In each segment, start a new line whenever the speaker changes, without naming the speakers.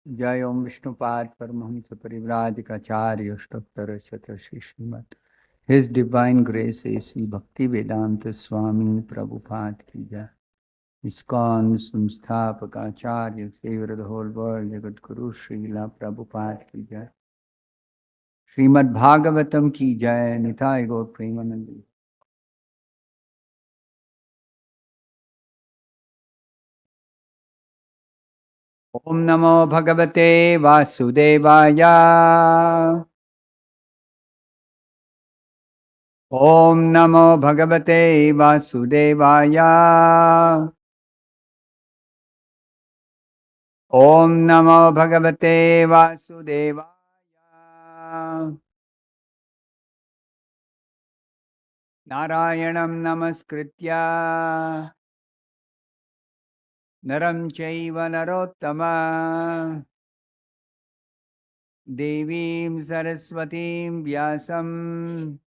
Jai Om Vishnupad Paramhans परिव्राजकाचार्य अष्टोत्तर शतश्री Shrimad His Divine Grace A.C. Bhakti Vedanta Swami Prabhupada ki jai. ISKCON Samsthapakacharya Savior the whole world Jagat Guru Srila Prabhupada ki jai. Srimad Bhagavatam ki jai. Nitai Gaur Premanandi. Om Namo Bhagavate Vasudevaya. Om Namo Bhagavate Vasudevaya. Om Namo Bhagavate Vasudevaya. Narayanam Namaskritya Naram Chaiva Narottama Devim Saraswatim Vyasam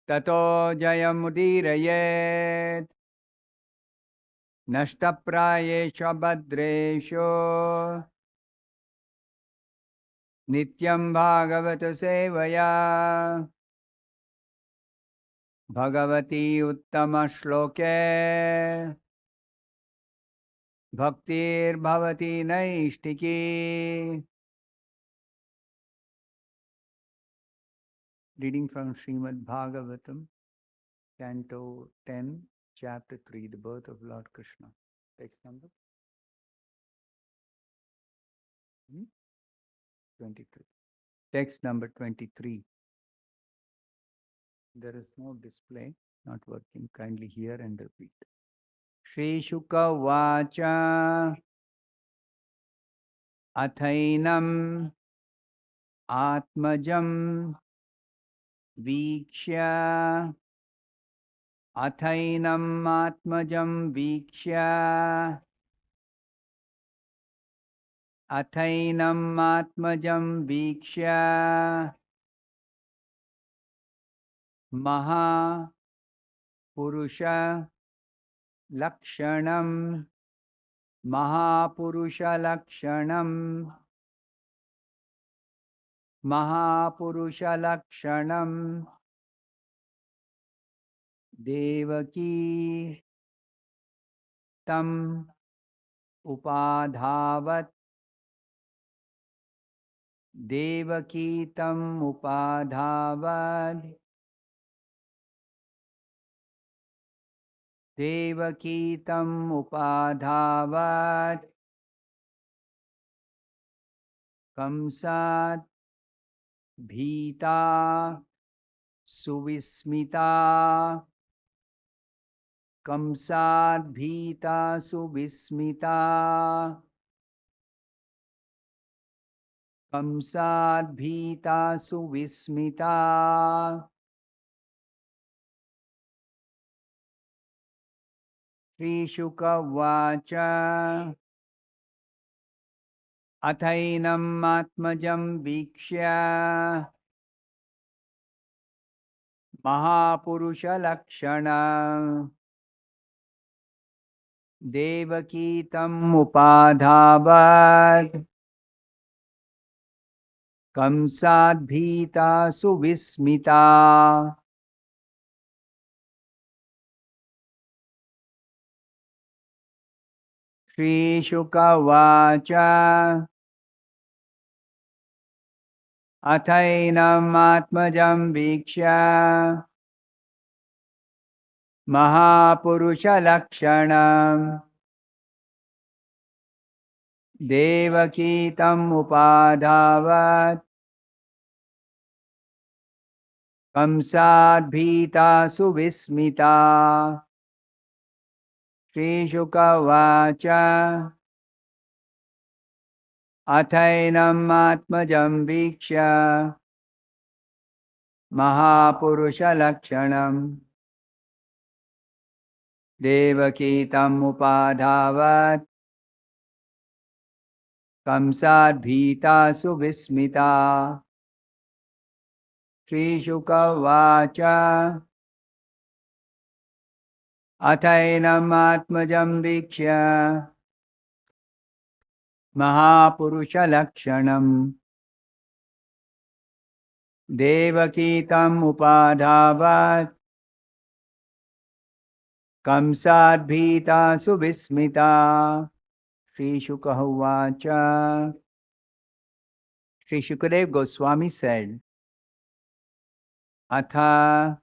Tato Jayamudirayet Nashtaprayesha Bhadresho Nityam Bhagavata Sevaya Bhagavati Uttama Shloke Bhaktir Bhavati Naistiki. Reading from Srimad Bhagavatam, Canto 10, Chapter 3, The Birth of Lord Krishna. Text number 23. Text number 23. There is no display, not working. Kindly hear and repeat. Shri Shuka Vacha Athainam Atmajam Vikshya Athainam Atmajam Vikshya Athainam Atmajam Vikshya Maha Purusha Lakshanam Mahapurusha Lakshanam Mahapurusha Lakshanam Devaki Tam Upadhavat Devaki Tam Upadhavat Devaki Tam Upadhavat Kamsat Bhita Suvismita Kamsad Bhita Suvismita Kamsad Bhita Suvismita Sri Shuka Vacha Athainam Atmajam Vikshya Mahapurusha Lakshana Devaki Tam Upadhavat Kamsad Bhita Suvismita. Shri Shuka Vacha Athainam Atmajam Vikshya Mahapurusha Lakshanam Devaki Tam Upadhavat Kamsad Bhita Suvismita. Shri Shuka Vacha Athainam Atmajam Vikshya Mahapurusha Lakshanam Devaki Tam Upadhavat Kamsad Bhita Suvismita. Shri Shuka Vacha Athainam Atmajam Vikshya Mahapurusha Lakshanam Devakitam Upadhavat Kamsadbhita Subhismita. Sri Shukahuvacha. Sri Shukadev Goswami said, Atha,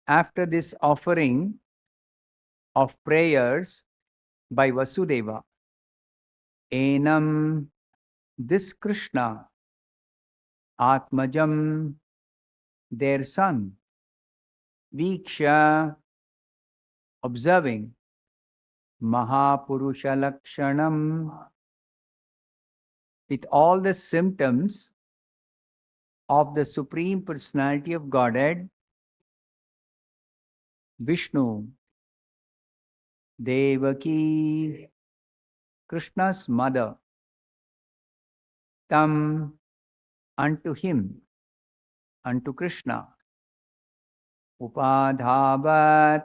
after this offering of prayers by Vasudeva, Enam, this Krishna, Atmajam, their son, Viksha, observing, Mahapurusha Lakshanam, with all the symptoms of the Supreme Personality of Godhead, Vishnu, Devaki, Krishna's mother, Tam, unto him, unto Krishna, Upadhavat,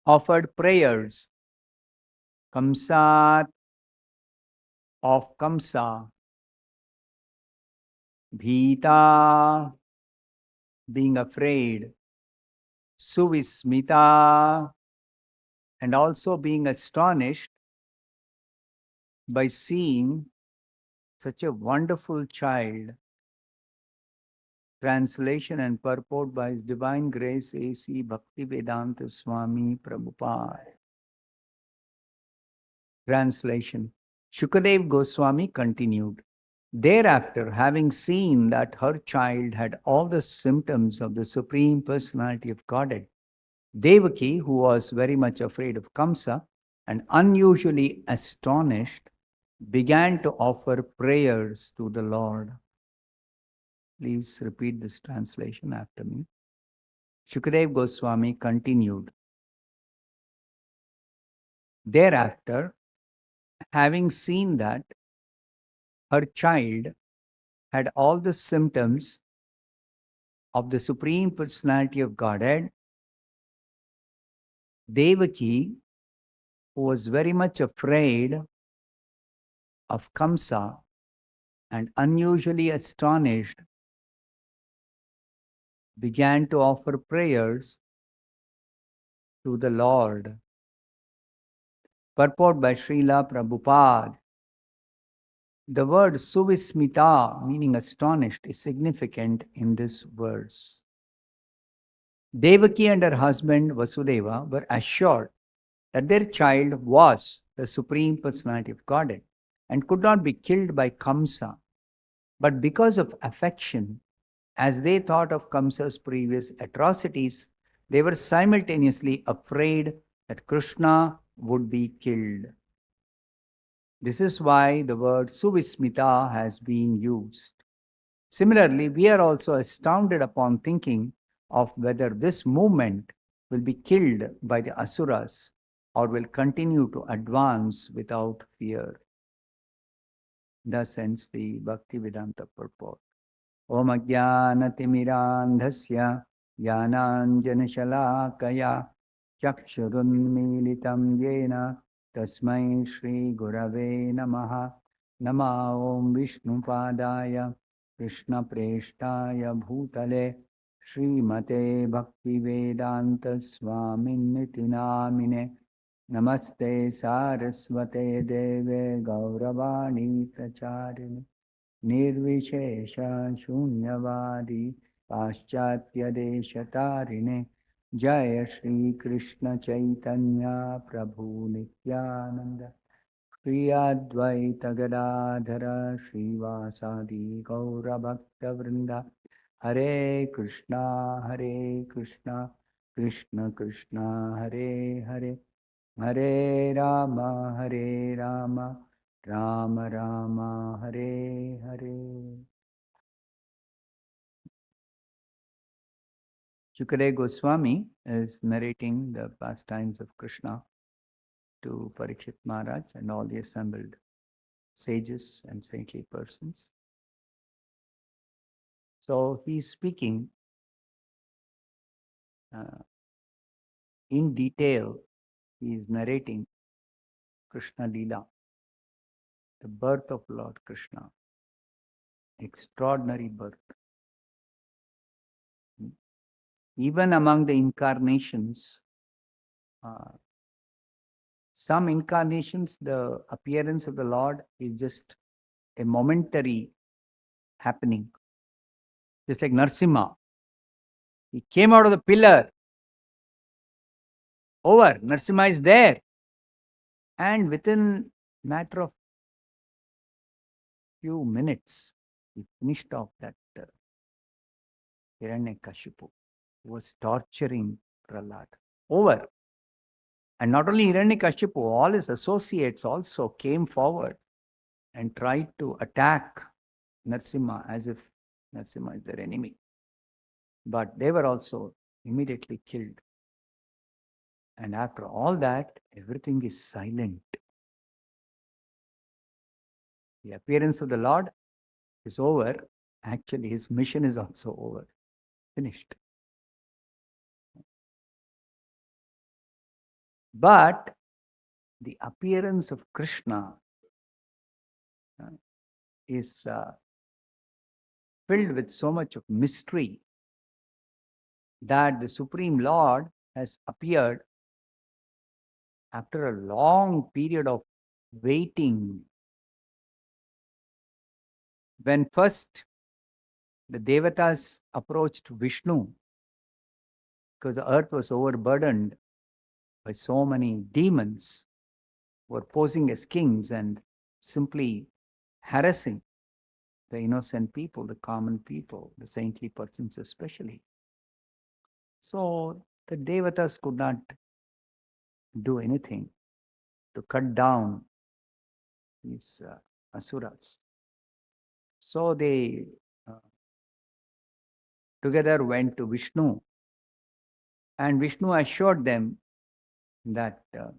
offered prayers, Kamsat, of Kamsa, Bhita, being afraid, Suvismita, and also being astonished by seeing such a wonderful child. Translation and purport by His Divine Grace A.C. Bhaktivedanta Swami Prabhupada. Translation. Shukadev Goswami continued. Thereafter, having seen that her child had all the symptoms of the Supreme Personality of Godhead, Devaki, who was very much afraid of Kamsa and unusually astonished, began to offer prayers to the Lord. Please repeat this translation after me. Shukadev Goswami continued. Thereafter, having seen that her child had all the symptoms of the Supreme Personality of Godhead, Devaki, who was very much afraid of Kamsa and unusually astonished, began to offer prayers to the Lord. Purport by Srila Prabhupada. The word Suvismita, meaning astonished, is significant in this verse. Devaki and her husband Vasudeva were assured that their child was the Supreme Personality of Godhead and could not be killed by Kamsa. But because of affection, as they thought of Kamsa's previous atrocities, they were simultaneously afraid that Krishna would be killed. This is why the word Suvismita has been used. Similarly, we are also astounded upon thinking of whether this movement will be killed by the Asuras or will continue to advance without fear. Thus ends the Bhaktivedanta purport. Om Ajnanatimidandhasya Jnananjanashalakaya Chakshurunmilitam Yena Tasmai Shri Gurave Namaha. Nama Om Vishnupadaya Krishna Preshtaya Bhutale Srimate Bhaktivedanta Swaminiti Namine. Namaste Saraswate Deve Gauravani Pracharini Nirvishesha Shunyavadi Paschatya Deshatarine. Jaya Shri Krishna Chaitanya Prabhu Nityananda Shri Advaita Gadadhara Srivasadi Gaura Bhakta Vrinda. Hare Krishna Krishna Krishna Hare Hare, Hare Rama Rama Rama Hare Hare. Shukadev Goswami is narrating the pastimes of Krishna to Parikshit Maharaj and all the assembled sages and saintly persons. So he is speaking in detail. He is narrating Krishna Leela the birth of Lord Krishna. Extraordinary birth. Even among the incarnations, some incarnations, the appearance of the Lord is just a momentary happening. Just like Narsimha. He came out of the pillar. Over. Narsimha is there. And within a matter of few minutes, he finished off that Hiranyakashipu, who was torturing Prahlad. Over. And not only Hiranyakashipu, all his associates also came forward and tried to attack Narsimha as if Narsimha is their enemy. But they were also immediately killed. And after all that, everything is silent. The appearance of the Lord is over. Actually, his mission is also over. Finished. But the appearance of Krishna is filled with so much of mystery that the Supreme Lord has appeared after a long period of waiting. When first the Devatas approached Vishnu, because the earth was overburdened by so many demons who were posing as kings and simply harassing the innocent people, the common people, the saintly persons especially. So the Devatas could not do anything to cut down these asuras. So they together went to Vishnu, and Vishnu assured them that there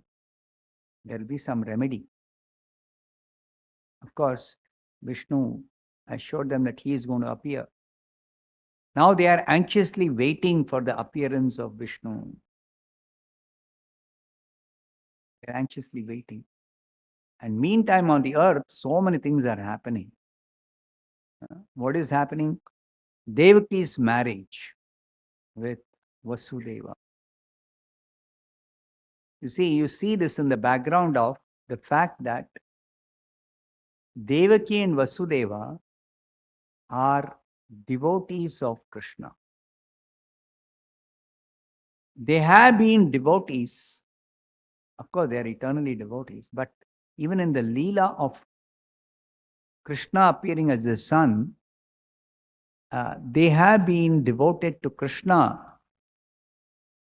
will be some remedy. Of course, Vishnu assured them that he is going to appear. Now they are anxiously waiting for the appearance of Vishnu. They are anxiously waiting. And meantime, on the earth, so many things are happening. What is happening? Devaki's marriage with Vasudeva. You see this in the background of the fact that Devaki and Vasudeva are devotees of Krishna. They have been devotees. Of course, they are eternally devotees. But even in the Leela of Krishna appearing as the sun, they have been devoted to Krishna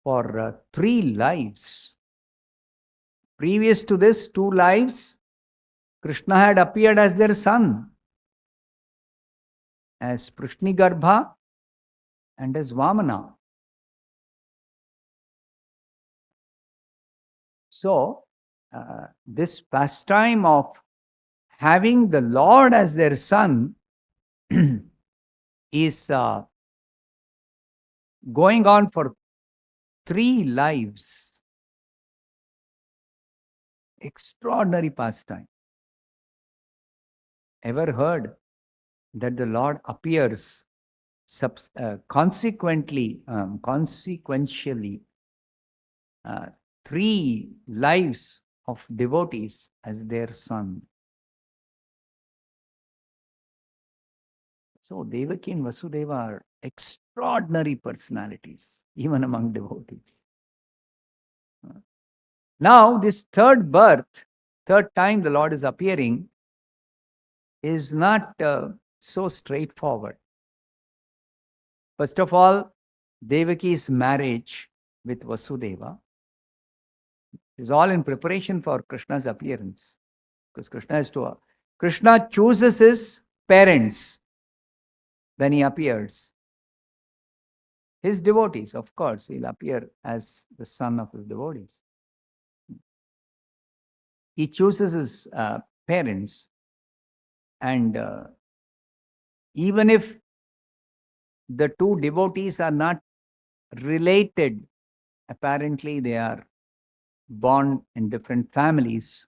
for 3 lives. Previous to this 2 lives, Krishna had appeared as their son, as Prishnigarbha and as Vamana. So, this pastime of having the Lord as their son is going on for 3 lives. Extraordinary pastime. Ever heard that the Lord appears consequentially 3 lives of devotees as their son? So Devaki and Vasudeva are extraordinary personalities, even among devotees. Now, this third birth, third time the Lord is appearing, is not so straightforward. First of all, Devaki's marriage with Vasudeva is all in preparation for Krishna's appearance. Because Krishna chooses his parents when he appears. His devotees, of course, he'll appear as the son of his devotees. He chooses his parents, and even if the 2 devotees are not related, apparently they are born in different families,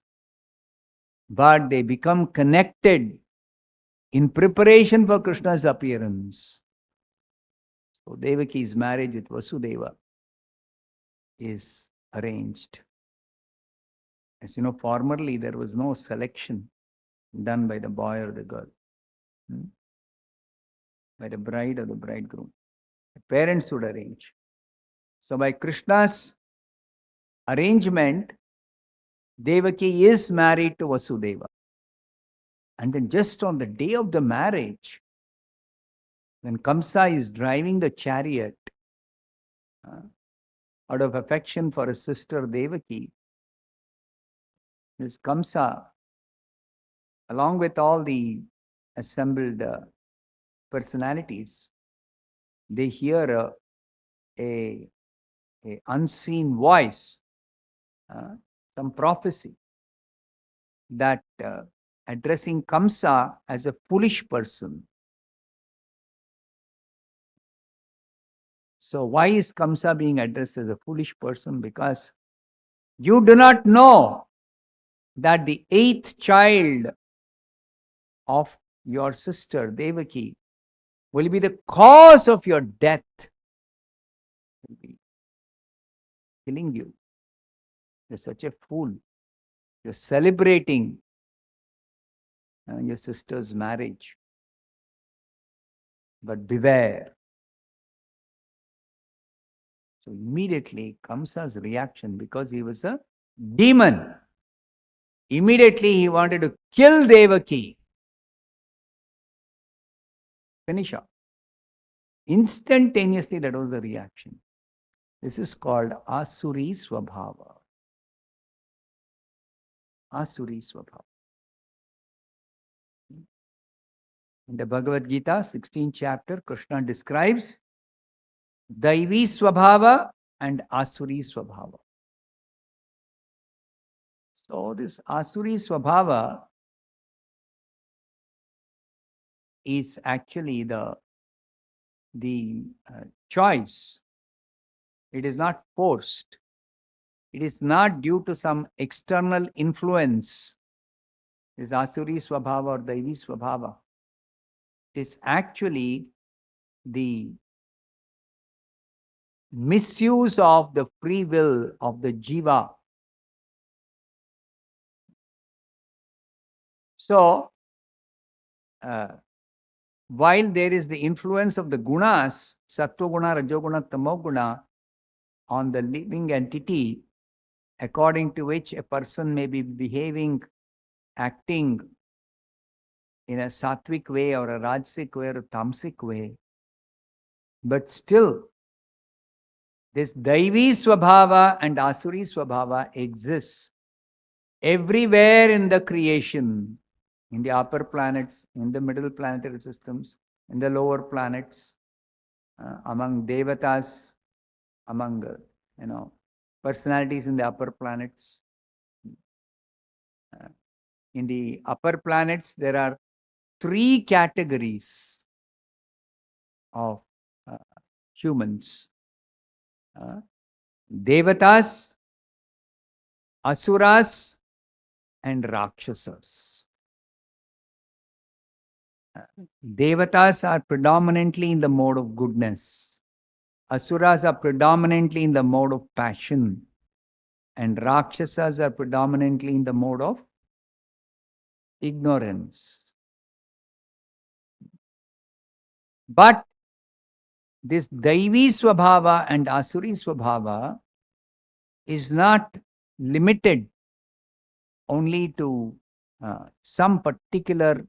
but they become connected in preparation for Krishna's appearance. So Devaki's marriage with Vasudeva is arranged. As you know, formerly there was no selection done by the boy or the girl, by the bride or the bridegroom. The parents would arrange. So by Krishna's arrangement, Devaki is married to Vasudeva. And then just on the day of the marriage, when Kamsa is driving the chariot, out of affection for his sister Devaki, this Kamsa, along with all the assembled personalities, they hear a unseen voice, some prophecy that addressing Kamsa as a foolish person. So why is Kamsa being addressed as a foolish person? Because you do not know that the 8th child of your sister Devaki will be the cause of your death, will be killing you. You're such a fool. You're celebrating your sister's marriage. But beware. So immediately Kamsa's reaction, because he was a demon, immediately he wanted to kill Devaki. Finish off. Instantaneously, that was the reaction. This is called Asuri Swabhava. Asuri Swabhava. In the Bhagavad Gita, 16th chapter, Krishna describes Daivi Swabhava and Asuri Swabhava. So this Asuri Swabhava is actually the choice. It is not forced. It is not due to some external influence. It is Asuri Swabhava or Daivi Swabhava. It is actually the misuse of the free will of the jiva. So, while there is the influence of the gunas, sattva guna, rajoguna, tamoguna, on the living entity, according to which a person may be behaving, acting in a sattvic way or a rajasic way or a tamasic way, but still this Daivi Swabhava and Asuri Swabhava exists everywhere in the creation, in the upper planets, in the middle planetary systems, in the lower planets, among devatas, among personalities in the upper planets. In the upper planets, there are 3 categories of humans. Devatas, Asuras, and Rakshasas. Devatas are predominantly in the mode of goodness. Asuras are predominantly in the mode of passion. And Rakshasas are predominantly in the mode of ignorance. But this Daivi Swabhava and Asuri Swabhava is not limited only to some particular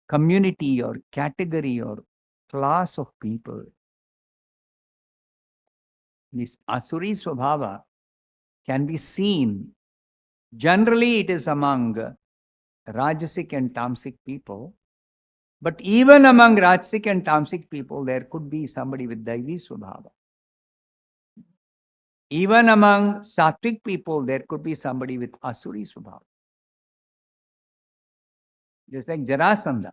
community or category or class of people. This Asuri Swabhava can be seen. Generally, it is among Rajasic and Tamasic people. But even among Rajasic and Tamasic people, there could be somebody with Daivi Swabhava. Even among Sattvic people, there could be somebody with Asuri Swabhava. Just like Jarasandha.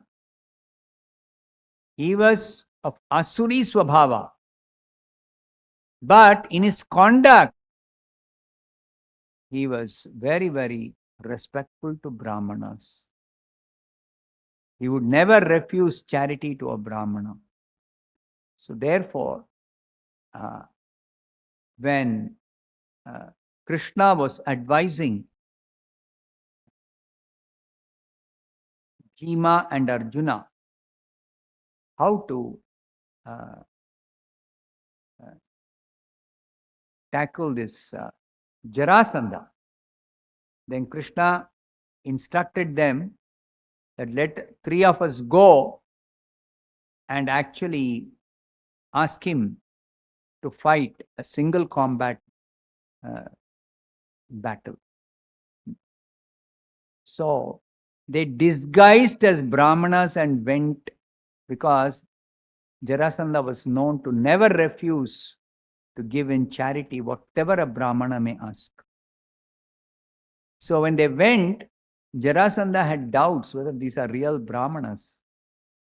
He was of Asuri Swabhava. But in his conduct, he was very, very respectful to Brahmanas. He would never refuse charity to a Brahmana. So therefore, when Krishna was advising Bhima and Arjuna how to tackle this Jarasandha, then Krishna instructed them that let three of us go and actually ask him to fight a single combat battle. So they disguised as Brahmanas and went, because Jarasandha was known to never refuse to give in charity whatever a Brahmana may ask. So when they went, Jarasandha had doubts whether these are real Brahmanas,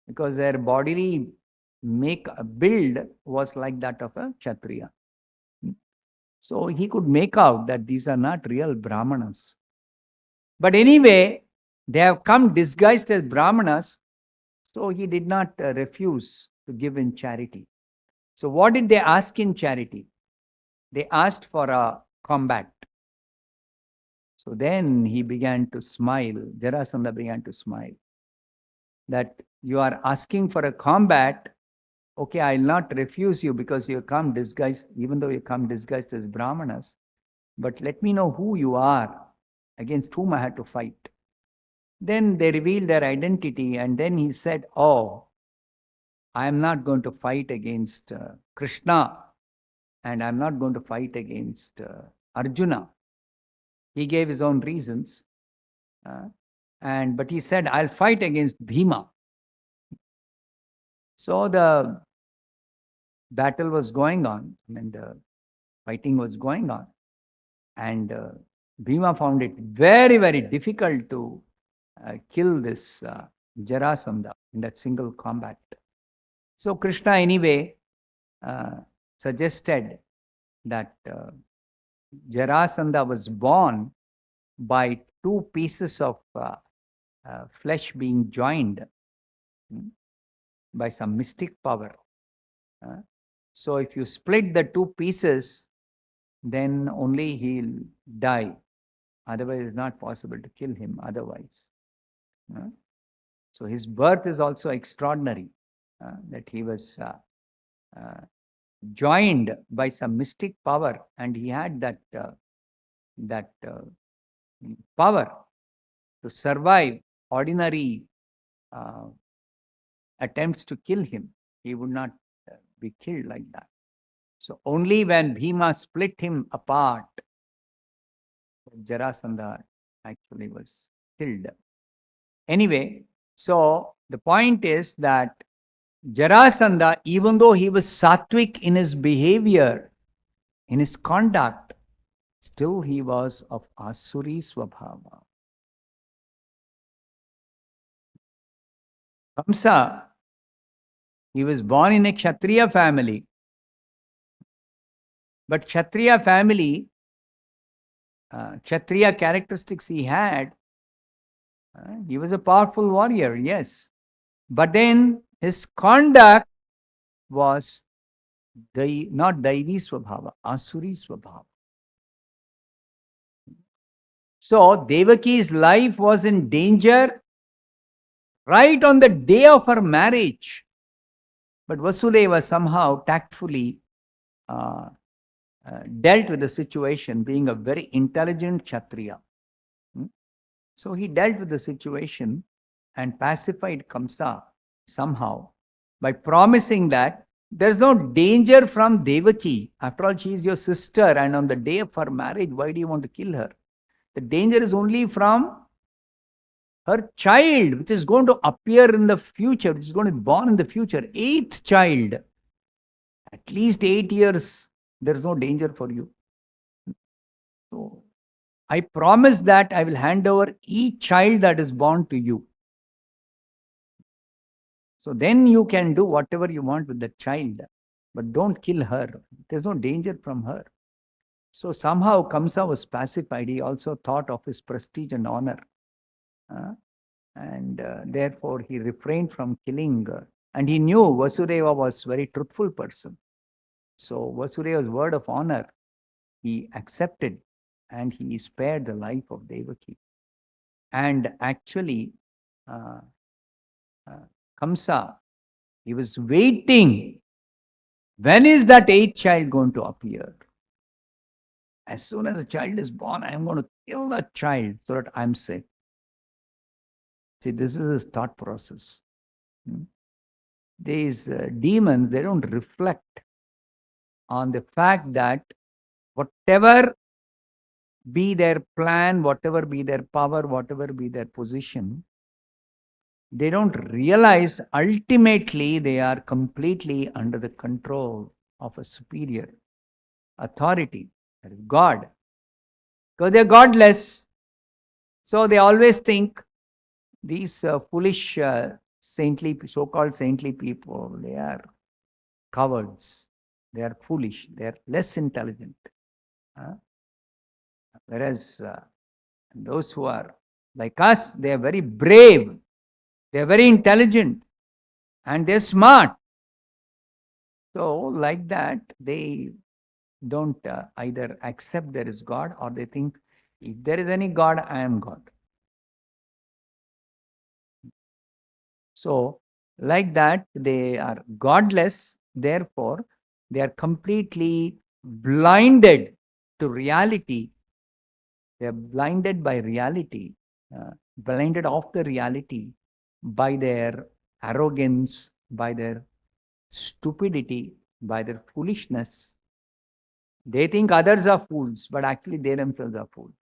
because their bodily build was like that of a Kshatriya. So he could make out that these are not real Brahmanas. But anyway, they have come disguised as Brahmanas, so he did not refuse to give in charity. So what did they ask in charity? They asked for a combat. So then he began to smile. Jarasandha began to smile. That you are asking for a combat, okay, I will not refuse you because you come disguised, even though you come disguised as Brahmanas. But let me know who you are, against whom I had to fight. Then they revealed their identity, and then he said, oh, I am not going to fight against Krishna, and I am not going to fight against Arjuna. He gave his own reasons, but he said, I'll fight against Bhima. So the battle was going on, and the fighting was going on, and Bhima found it very, very difficult to kill this Jarasandha in that single combat. So Krishna anyway suggested that Jarasandha was born by two pieces of flesh being joined by some mystic power. So if you split the two pieces, then only he'll die. Otherwise, it's not possible to kill him otherwise. So his birth is also extraordinary, that he was joined by some mystic power, and he had that power to survive ordinary attempts to kill him. He would not be killed like that. So only when Bhima split him apart, Jarasandha actually was killed. Anyway, so the point is that Jarasandha, even though he was sattvic in his behavior, in his conduct, still he was of Asuri Swabhava. Kamsa, he was born in a Kshatriya family. But Kshatriya family, Kshatriya characteristics he had, he was a powerful warrior, yes. But then his conduct was not Daivi Swabhava, Asuri Swabhava. So Devaki's life was in danger right on the day of her marriage. But Vasudeva somehow tactfully dealt with the situation, being a very intelligent Kshatriya. So he dealt with the situation and pacified Kamsa somehow by promising that there's no danger from Devaki. After all, she is your sister, and on the day of her marriage, why do you want to kill her? The danger is only from her child, which is going to appear in the future, which is going to be born in the future. 8th child. At least 8 years, there's no danger for you. So I promise that I will hand over each child that is born to you. So then you can do whatever you want with the child, but don't kill her. There's no danger from her. So somehow Kamsa was pacified. He also thought of his prestige and honor. And therefore he refrained from killing. And he knew Vasudeva was a very truthful person. So Vasudeva's word of honor, he accepted, and he spared the life of Devaki. And actually, Kamsa, he was waiting. When is that eighth child going to appear? As soon as the child is born, I am going to kill that child so that I am safe. See, this is his thought process. These demons, they don't reflect on the fact that whatever be their plan, whatever be their power, whatever be their position, they don't realize ultimately they are completely under the control of a superior authority, that is God. Because they're godless. So they always think these foolish, saintly, so-called saintly people, they are cowards. They are foolish. They are less intelligent. Whereas those who are like us, they are very brave. They are very intelligent. And they're smart. So like that, they don't either accept there is God, or they think, if there is any God, I am God. So like that, they are godless. Therefore, they are completely blinded to reality. They are blinded by reality, blinded of the reality by their arrogance, by their stupidity, by their foolishness. They think others are fools, but actually they themselves are fools.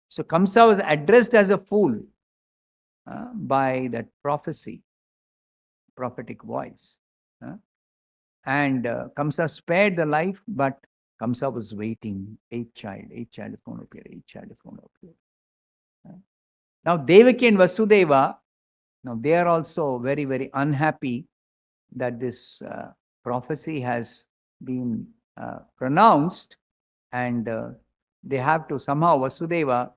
So Kamsa was addressed as a fool by that prophecy, prophetic voice. And Kamsa spared the life, but Kamsa was waiting. Eighth child is going to appear, eighth child is going to appear. Now Devaki and Vasudeva, now they are also very, very unhappy that this prophecy has been pronounced, and they have to somehow, Vasudeva,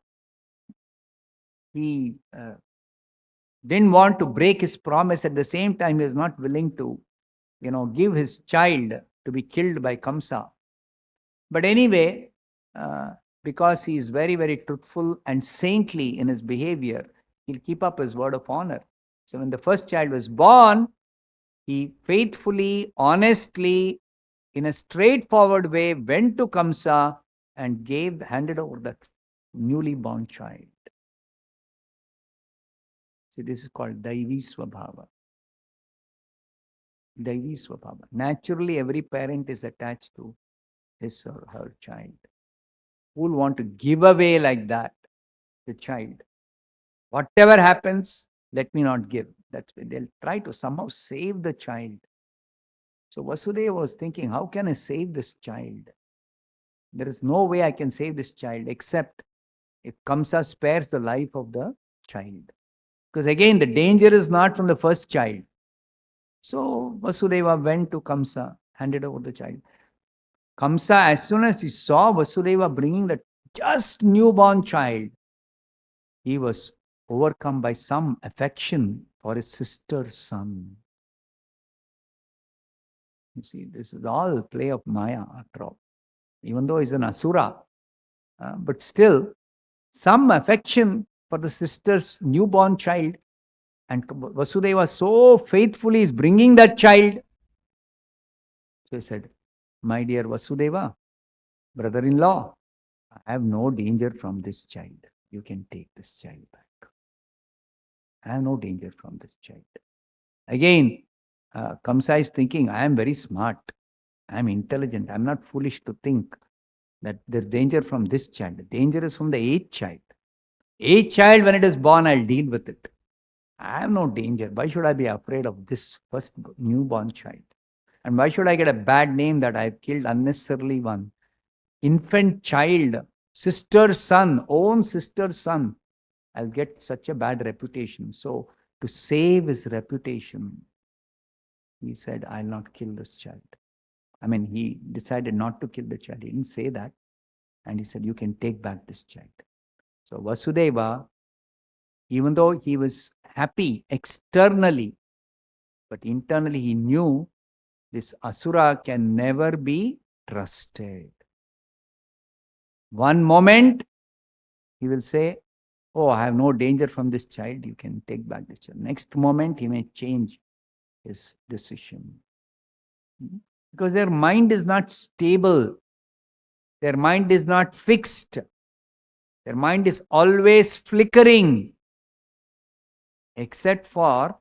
he didn't want to break his promise. At the same time, he was not willing to, give his child to be killed by Kamsa. But anyway, because he is very, very truthful and saintly in his behavior, he'll keep up his word of honor. So when the first child was born, he faithfully, honestly, in a straightforward way, went to Kamsa and handed over that newly born child. So this is called Daivi Swabhava. Daivi Swabhava. Naturally, every parent is attached to his or her child. Who will want to give away like that the child? Whatever happens, let me not give. That's why they'll try to somehow save the child. So Vasudeva was thinking, how can I save this child? There is no way I can save this child except if Kamsa spares the life of the child. Because again, the danger is not from the first child. So Vasudeva went to Kamsa, handed over the child. Kamsa, as soon as he saw Vasudeva bringing the just newborn child, he was overcome by some affection for his sister's son. You see, this is all play of Maya after all. Even though he's an Asura, but still some affection for the sister's newborn child. And Vasudeva so faithfully is bringing that child. So he said, my dear Vasudeva, brother-in-law, I have no danger from this child. You can take this child back. I have no danger from this child. Again, Kamsa is thinking, I am very smart. I am intelligent. I am not foolish to think that there's danger from this child. The danger is from the eighth child. Eighth child, when it is born, I'll deal with it. I have no danger. Why should I be afraid of this first newborn child? And why should I get a bad name that I've killed unnecessarily one? Infant child, sister's son, own sister's son. I'll get such a bad reputation. So to save his reputation, he said, I'll not kill this child. He decided not to kill the child. He didn't say that. And he said, you can take back this child. So Vasudeva, even though he was happy externally, but internally he knew this Asura can never be trusted. One moment he will say, oh, I have no danger from this child, you can take back this child. Next moment he may change his decision. Because their mind is not stable. Their mind is not fixed. Their mind is always flickering. Except for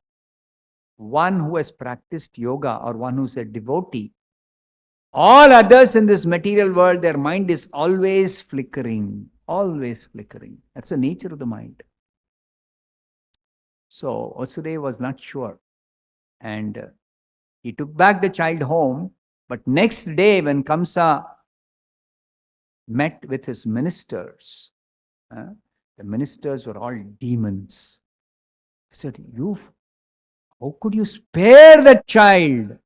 one who has practiced yoga or one who's a devotee. All others in this material world, their mind is always flickering. Always flickering. That's the nature of the mind. So Vasudeva was not sure. And he took back the child home. But next day when Kamsa met with his ministers, the ministers were all demons. He said, how could you spare that child?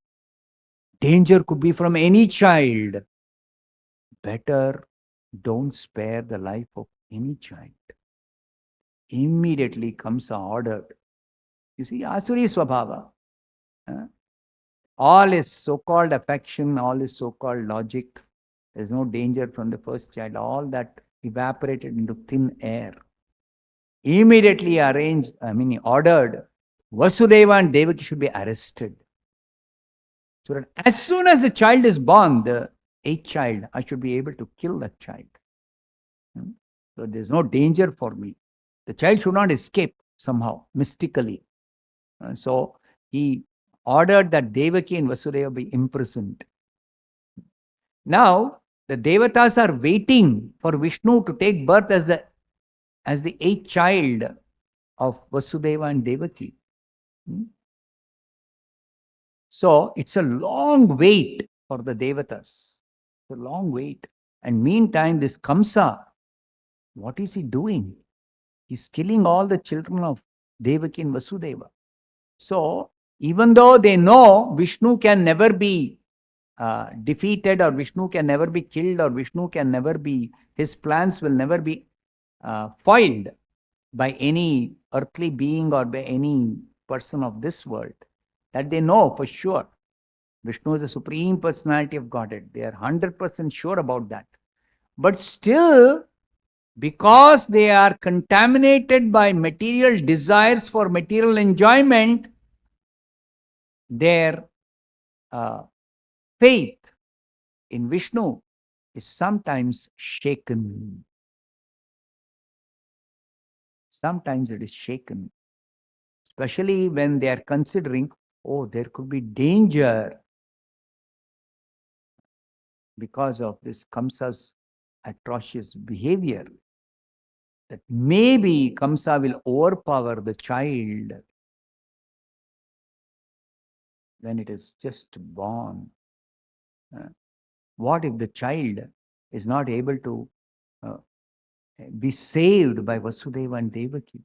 Danger could be from any child. Better don't spare the life of any child. Immediately Kamsa ordered. You see, Asuri Swabhava. All his so-called affection, all his so-called logic, there's no danger from the first child. All that evaporated into thin air. Immediately he ordered Vasudeva and Devaki should be arrested. So that as soon as the child is born, the 8th child, I should be able to kill that child. So there's no danger for me. The child should not escape somehow, mystically. So he ordered that Devaki and Vasudeva be imprisoned. Now, the Devatas are waiting for Vishnu to take birth as the 8th child of Vasudeva and Devaki. So, it's a long wait for the Devatas. It's a long wait. And meantime, this Kamsa, what is he doing? He's killing all the children of Devaki and Vasudeva. So, even though they know Vishnu can never be defeated, or Vishnu can never be killed, or Vishnu can never be, his plans will never be foiled by any earthly being or by any person of this world. That they know for sure. Vishnu is the Supreme Personality of Godhead. They are 100% sure about that. But still, because they are contaminated by material desires for material enjoyment, their faith in Vishnu is sometimes shaken. Sometimes it is shaken. Especially when they are considering, oh, there could be danger because of this Kamsa's atrocious behavior. That maybe Kamsa will overpower the child when it is just born. What if the child is not able to be saved by Vasudeva and Devaki?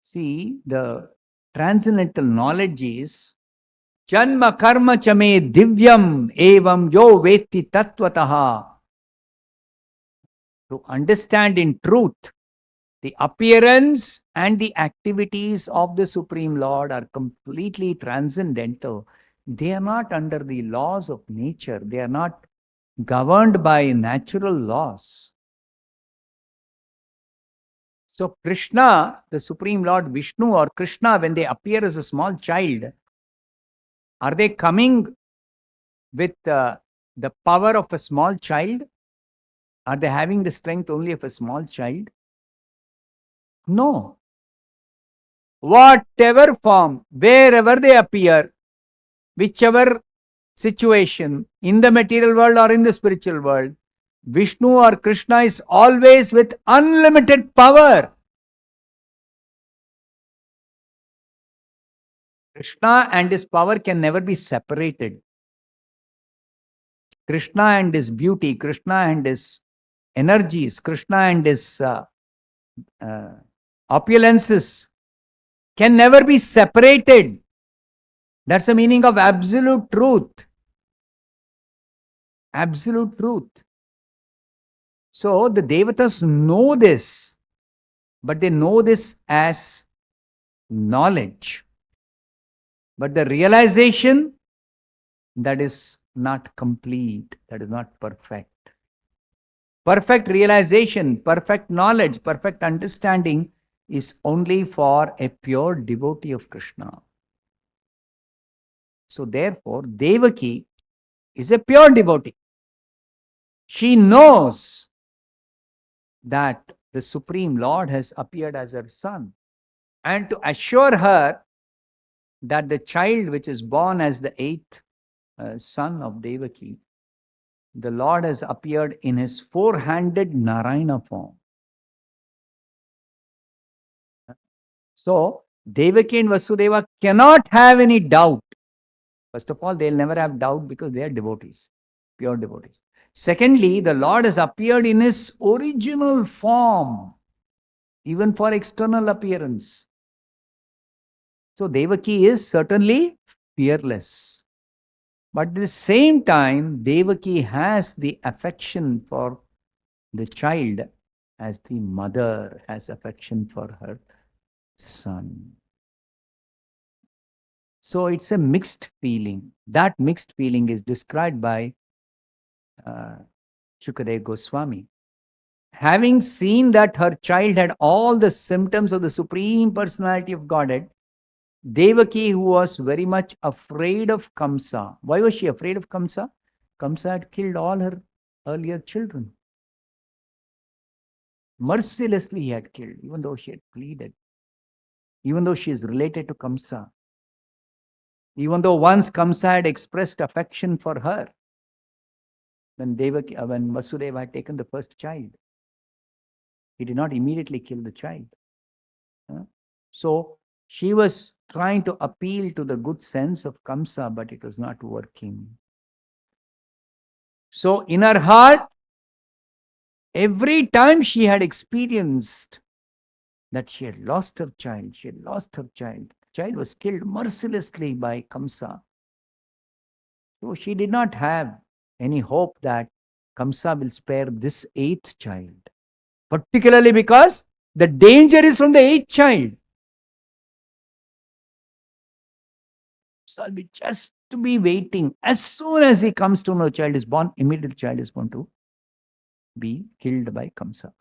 See, the transcendental knowledge is Janma karma chame divyam evam yo veti tattvataha. To understand in truth, the appearance and the activities of the Supreme Lord are completely transcendental. They are not under the laws of nature. They are not governed by natural laws. So Krishna, the Supreme Lord Vishnu or Krishna, when they appear as a small child, are they coming with the power of a small child? Are they having the strength only of a small child? No. Whatever form, wherever they appear, whichever situation, in the material world or in the spiritual world, Vishnu or Krishna is always with unlimited power. Krishna and his power can never be separated. Krishna and his beauty, Krishna and his energies, Krishna and his opulences can never be separated. That's the meaning of absolute truth. Absolute truth. So the Devatas know this, but they know this as knowledge. But the realization, that is not complete, that is not perfect. Perfect realization, perfect knowledge, perfect understanding is only for a pure devotee of Krishna. So therefore, Devaki is a pure devotee. She knows that the Supreme Lord has appeared as her son. And to assure her that the child which is born as the eighth son of Devaki, the Lord has appeared in his four-handed Narayana form. So, Devaki and Vasudeva cannot have any doubt. First of all, they'll never have doubt because they are devotees, pure devotees. Secondly, the Lord has appeared in his original form, even for external appearance. So, Devaki is certainly fearless. But at the same time, Devaki has the affection for the child as the mother has affection for her son. So it's a mixed feeling. That mixed feeling is described by Shukadeva Goswami. Having seen that her child had all the symptoms of the Supreme Personality of Godhead, Devaki, who was very much afraid of Kamsa. Why was she afraid of Kamsa? Kamsa had killed all her earlier children. Mercilessly, he had killed, even though she had pleaded, even though she is related to Kamsa, even though once Kamsa had expressed affection for her, when Vasudeva had taken the first child, he did not immediately kill the child. So she was trying to appeal to the good sense of Kamsa, but it was not working. So in her heart, every time she had experienced that she had lost her child, the child was killed mercilessly by Kamsa. So she did not have any hope that Kamsa will spare this eighth child, particularly because the danger is from the eighth child. So I'll be just to be waiting. As soon as he comes to know child is born, immediately child is going to be killed by Kamsa.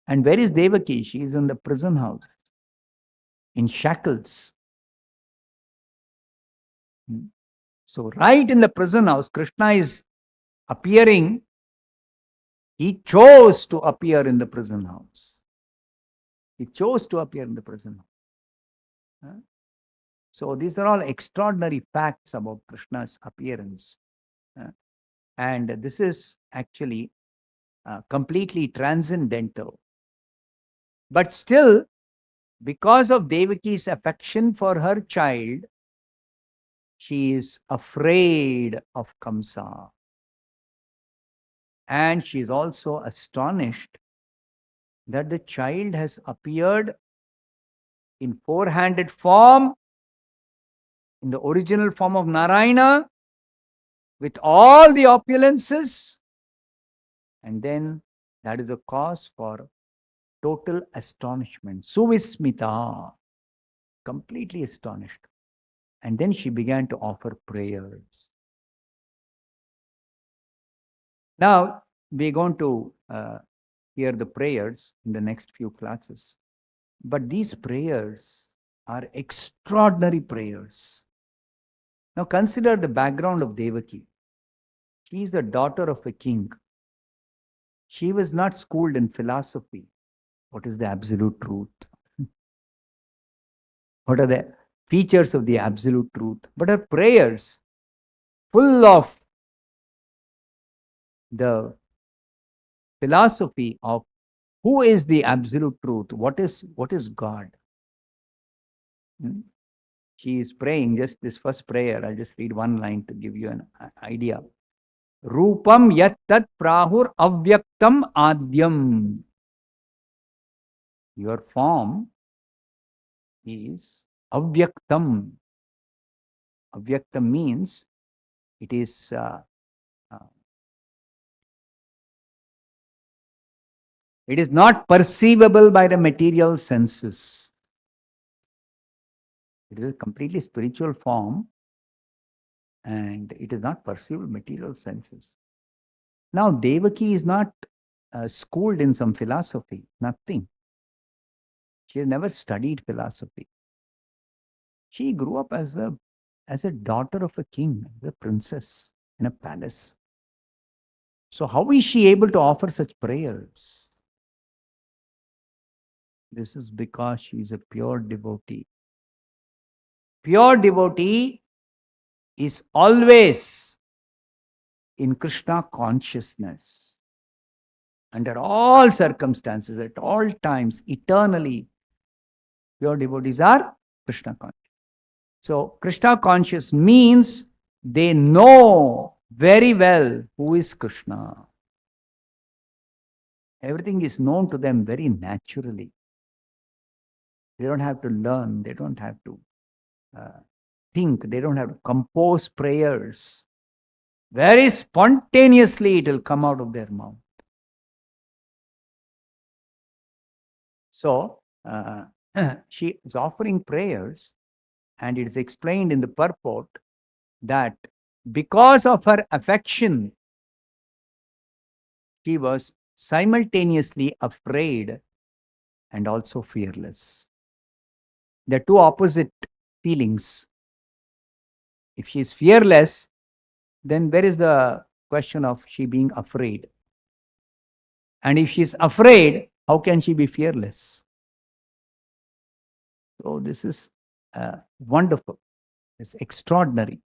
And where is Devaki? She is in the prison house, in shackles. So right in the prison house, Krishna is appearing. He chose to appear in the prison house. He chose to appear in the prison house. So these are all extraordinary facts about Krishna's appearance. And this is actually completely transcendental. But still, because of Devaki's affection for her child, she is afraid of Kamsa. And she is also astonished that the child has appeared in four-handed form, in the original form of Narayana, with all the opulences. And then that is a cause for total astonishment. Suvismita, completely astonished. And then she began to offer prayers. Now, we're going to hear the prayers in the next few classes. But these prayers are extraordinary prayers. Now, consider the background of Devaki. She is the daughter of a king. She was not schooled in philosophy. What is the absolute truth? What are the features of the absolute truth? But her prayers, full of the philosophy of who is the absolute truth, what is God. She is praying just this first prayer. I'll just read one line to give you an idea. Rupam yat tat prahur avyaktam adyam. Your form is avyaktam. Avyaktam means it is not perceivable by the material senses. It is a completely spiritual form, and it is not perceivable material senses. Now, Devaki is not schooled in some philosophy, nothing. She has never studied philosophy. She grew up as a daughter of a king, a princess in a palace. So how is she able to offer such prayers? This is because she is a pure devotee. Pure devotee is always in Krishna consciousness. Under all circumstances, at all times, eternally, pure devotees are Krishna conscious. So, Krishna conscious means they know very well who is Krishna. Everything is known to them very naturally. They don't have to learn, they don't have to think, they don't have to compose prayers. Very spontaneously it will come out of their mouth. So, she is offering prayers, and it is explained in the purport that because of her affection, she was simultaneously afraid and also fearless. They are two opposite feelings. If she is fearless, then where is the question of she being afraid? And if she is afraid, how can she be fearless? So this is wonderful. It's extraordinary.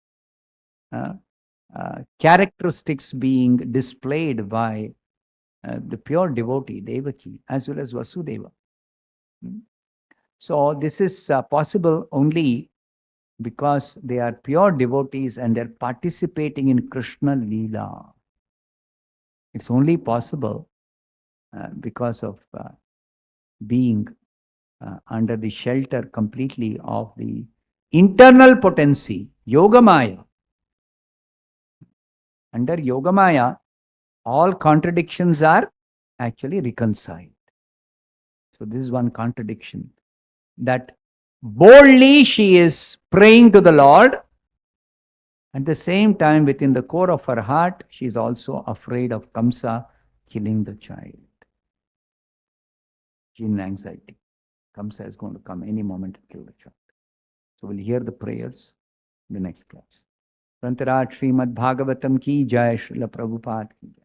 Characteristics being displayed by the pure devotee, Devaki, as well as Vasudeva. So this is possible only because they are pure devotees and they're participating in Krishna Leela. It's only possible because of being under the shelter completely of the internal potency, Yogamaya. Under Yogamaya, all contradictions are actually reconciled. So this is one contradiction, that boldly she is praying to the Lord. At the same time, within the core of her heart, she is also afraid of Kamsa killing the child. She's in anxiety. Kamsa is going to come any moment and kill the child. So we'll hear the prayers in the next class. Srimad Bhagavatam ki jai, Srila Prabhupada ki jai.